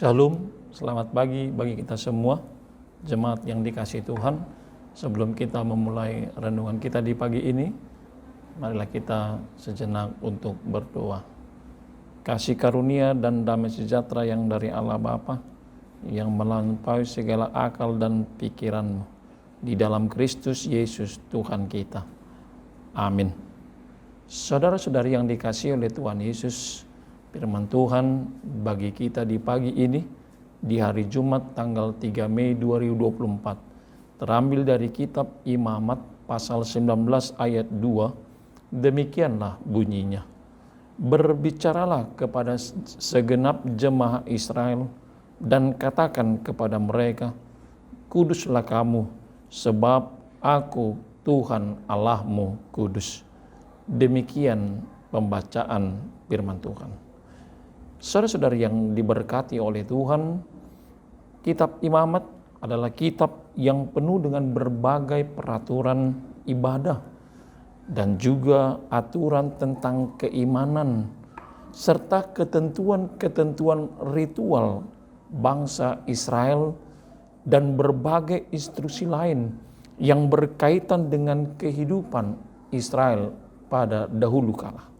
Shalom, selamat pagi bagi kita semua, jemaat yang dikasihi Tuhan. Sebelum kita memulai renungan kita di pagi ini, marilah kita sejenak untuk berdoa. Kasih karunia dan damai sejahtera yang dari Allah Bapa, yang melampaui segala akal dan pikiranmu, di dalam Kristus Yesus Tuhan kita. Amin. Saudara-saudari yang dikasihi oleh Tuhan Yesus, firman Tuhan bagi kita di pagi ini, di hari Jumat tanggal 3 Mei 2024, terambil dari kitab Imamat pasal 19 ayat 2, demikianlah bunyinya. Berbicaralah kepada segenap jemaah Israel dan katakan kepada mereka, kuduslah kamu, sebab aku Tuhan Allahmu kudus. Demikian pembacaan firman Tuhan. Saudara-saudari yang diberkati oleh Tuhan, kitab Imamat adalah kitab yang penuh dengan berbagai peraturan ibadah dan juga aturan tentang keimanan serta ketentuan-ketentuan ritual bangsa Israel dan berbagai instruksi lain yang berkaitan dengan kehidupan Israel pada dahulu kala.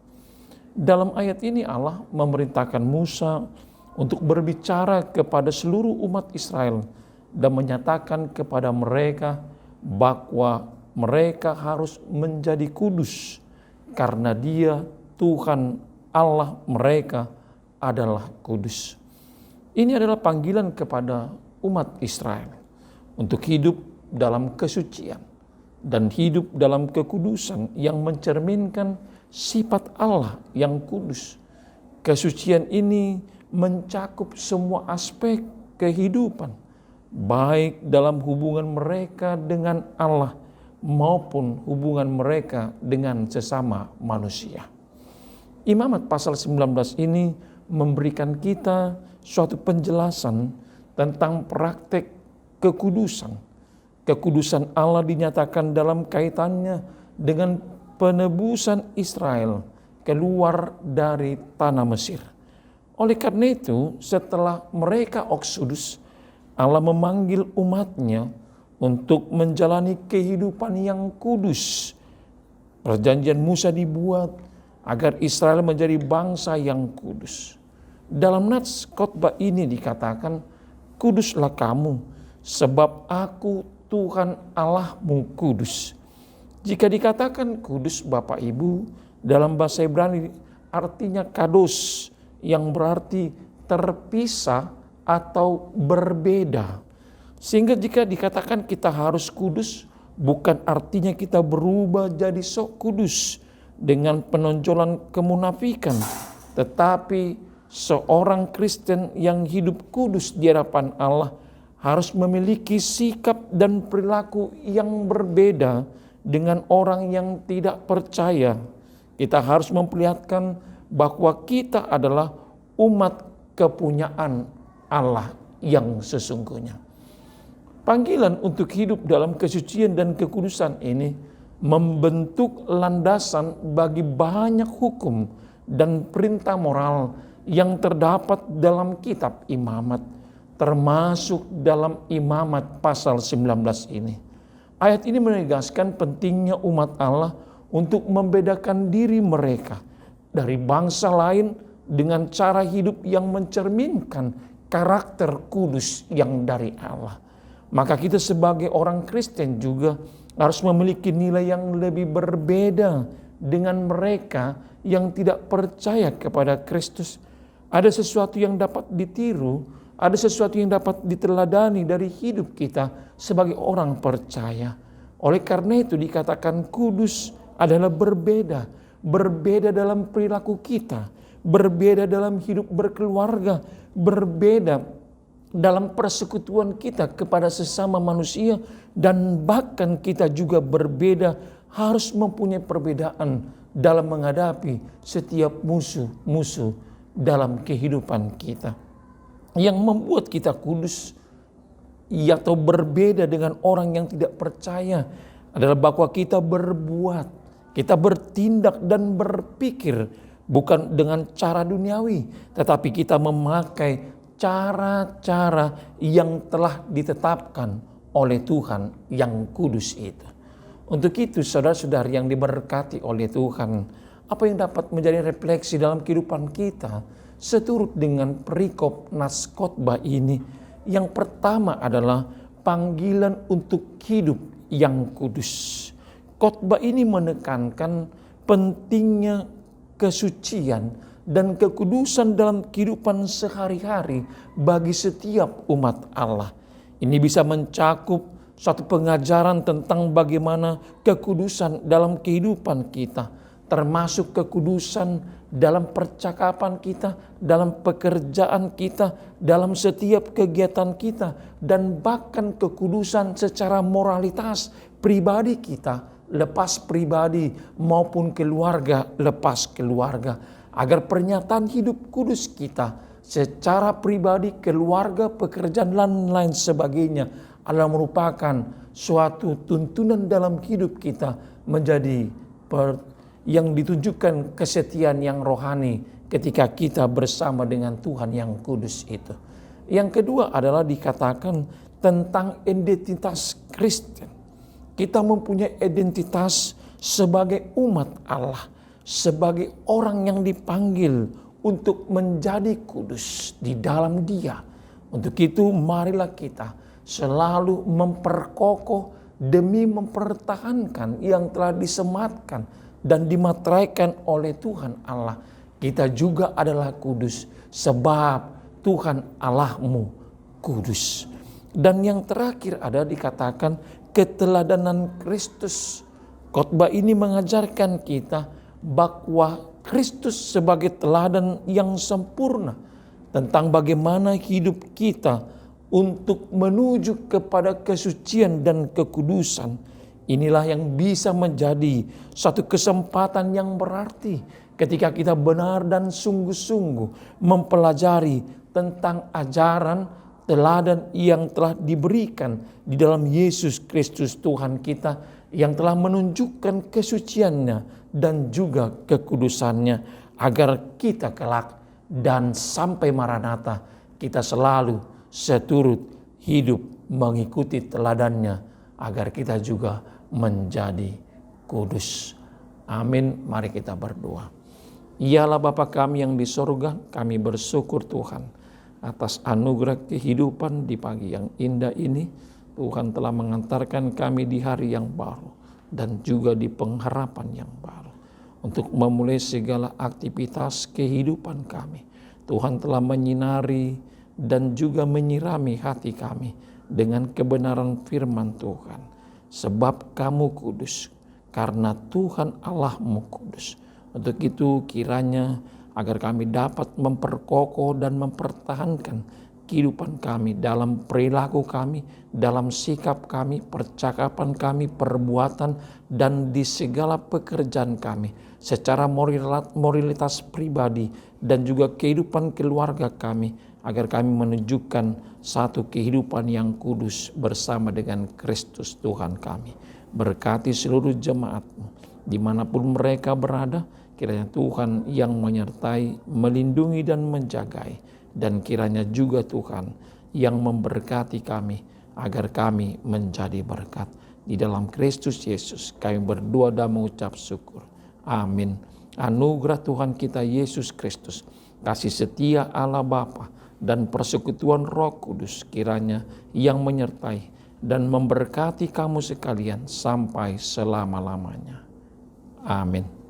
Dalam ayat ini Allah memerintahkan Musa untuk berbicara kepada seluruh umat Israel dan menyatakan kepada mereka bahwa mereka harus menjadi kudus karena Dia, Tuhan Allah mereka adalah kudus. Ini adalah panggilan kepada umat Israel untuk hidup dalam kesucian dan hidup dalam kekudusan yang mencerminkan sifat Allah yang kudus. Kesucian ini mencakup semua aspek kehidupan, baik dalam hubungan mereka dengan Allah maupun hubungan mereka dengan sesama manusia. Imamat pasal 19 ini memberikan kita suatu penjelasan tentang praktek kekudusan. Kekudusan Allah dinyatakan dalam kaitannya dengan penebusan Israel keluar dari tanah Mesir. Oleh karena itu, setelah mereka Eksodus, Allah memanggil umatnya untuk menjalani kehidupan yang kudus. Perjanjian Musa dibuat agar Israel menjadi bangsa yang kudus. Dalam nats khotbah ini dikatakan, kuduslah kamu, sebab aku Tuhan Allahmu kudus. Jika dikatakan kudus Bapak Ibu, dalam bahasa Ibrani artinya kados, yang berarti terpisah atau berbeda. Sehingga jika dikatakan kita harus kudus, bukan artinya kita berubah jadi sok kudus dengan penonjolan kemunafikan. Tetapi seorang Kristen yang hidup kudus di hadapan Allah harus memiliki sikap dan perilaku yang berbeda dengan orang yang tidak percaya. Kita harus memperlihatkan bahwa kita adalah umat kepunyaan Allah yang sesungguhnya. Panggilan untuk hidup dalam kesucian dan kekudusan ini membentuk landasan bagi banyak hukum dan perintah moral yang terdapat dalam kitab Imamat, termasuk dalam Imamat pasal 19 ini. Ayat ini menegaskan pentingnya umat Allah untuk membedakan diri mereka dari bangsa lain dengan cara hidup yang mencerminkan karakter kudus yang dari Allah. Maka kita sebagai orang Kristen juga harus memiliki nilai yang lebih berbeda dengan mereka yang tidak percaya kepada Kristus. Ada sesuatu yang dapat ditiru, ada sesuatu yang dapat diteladani dari hidup kita sebagai orang percaya. Oleh karena itu dikatakan kudus adalah berbeda. Berbeda dalam perilaku kita, berbeda dalam hidup berkeluarga, berbeda dalam persekutuan kita kepada sesama manusia, dan bahkan kita juga berbeda, harus mempunyai perbedaan dalam menghadapi setiap musuh-musuh dalam kehidupan kita. Yang membuat kita kudus atau berbeda dengan orang yang tidak percaya adalah bahwa kita berbuat, kita bertindak dan berpikir bukan dengan cara duniawi, tetapi kita memakai cara-cara yang telah ditetapkan oleh Tuhan yang kudus itu. Untuk itu saudara-saudara yang diberkati oleh Tuhan, apa yang dapat menjadi refleksi dalam kehidupan kita seturut dengan perikop nas khotbah ini? Yang pertama adalah panggilan untuk hidup yang kudus. Khotbah ini menekankan pentingnya kesucian dan kekudusan dalam kehidupan sehari-hari bagi setiap umat Allah. Ini bisa mencakup suatu pengajaran tentang bagaimana kekudusan dalam kehidupan kita, termasuk kekudusan dalam percakapan kita, dalam pekerjaan kita, dalam setiap kegiatan kita, dan bahkan kekudusan secara moralitas pribadi kita, lepas pribadi maupun keluarga lepas keluarga, agar pernyataan hidup kudus kita secara pribadi, keluarga, pekerjaan dan lain sebagainya adalah merupakan suatu tuntunan dalam hidup kita menjadi yang ditunjukkan kesetiaan yang rohani ketika kita bersama dengan Tuhan yang kudus itu. Yang kedua adalah dikatakan tentang identitas Kristen. Kita mempunyai identitas sebagai umat Allah, sebagai orang yang dipanggil untuk menjadi kudus di dalam Dia. Untuk itu marilah kita selalu memperkokoh demi mempertahankan yang telah disematkan dan dimateraikan oleh Tuhan Allah. Kita juga adalah kudus sebab Tuhan Allahmu kudus. Dan yang terakhir ada dikatakan keteladanan Kristus. Khotbah ini mengajarkan kita bahwa Kristus sebagai teladan yang sempurna tentang bagaimana hidup kita untuk menuju kepada kesucian dan kekudusan. Inilah yang bisa menjadi satu kesempatan yang berarti ketika kita benar dan sungguh-sungguh mempelajari tentang ajaran teladan yang telah diberikan di dalam Yesus Kristus Tuhan kita, yang telah menunjukkan kesuciannya dan juga kekudusannya, agar kita kelak dan sampai Maranatha kita selalu seturut hidup mengikuti teladannya, agar kita juga menjadi kudus. Amin. Mari kita berdoa. Ialah Bapa kami yang di sorga, kami bersyukur Tuhan atas anugerah kehidupan di pagi yang indah ini. Tuhan telah mengantarkan kami di hari yang baru dan juga di pengharapan yang baru untuk memulai segala aktivitas kehidupan kami. Tuhan telah menyinari dan juga menyirami hati kami dengan kebenaran firman Tuhan. Sebab kamu kudus, karena Tuhan Allahmu kudus. Untuk itu kiranya agar kami dapat memperkokoh dan mempertahankan kehidupan kami, dalam perilaku kami, dalam sikap kami, percakapan kami, perbuatan, dan di segala pekerjaan kami, secara moralitas pribadi dan juga kehidupan keluarga kami, agar kami menunjukkan satu kehidupan yang kudus bersama dengan Kristus Tuhan kami. Berkati seluruh jemaat-Mu dimanapun mereka berada. Kiranya Tuhan yang menyertai, melindungi dan menjagai. Dan kiranya juga Tuhan yang memberkati kami agar kami menjadi berkat. Di dalam Kristus Yesus kami berdoa dan mengucap syukur. Amin. Anugerah Tuhan kita Yesus Kristus, kasih setia Allah Bapa dan persekutuan Roh Kudus kiranya yang menyertai dan memberkati kamu sekalian sampai selama-lamanya. Amin.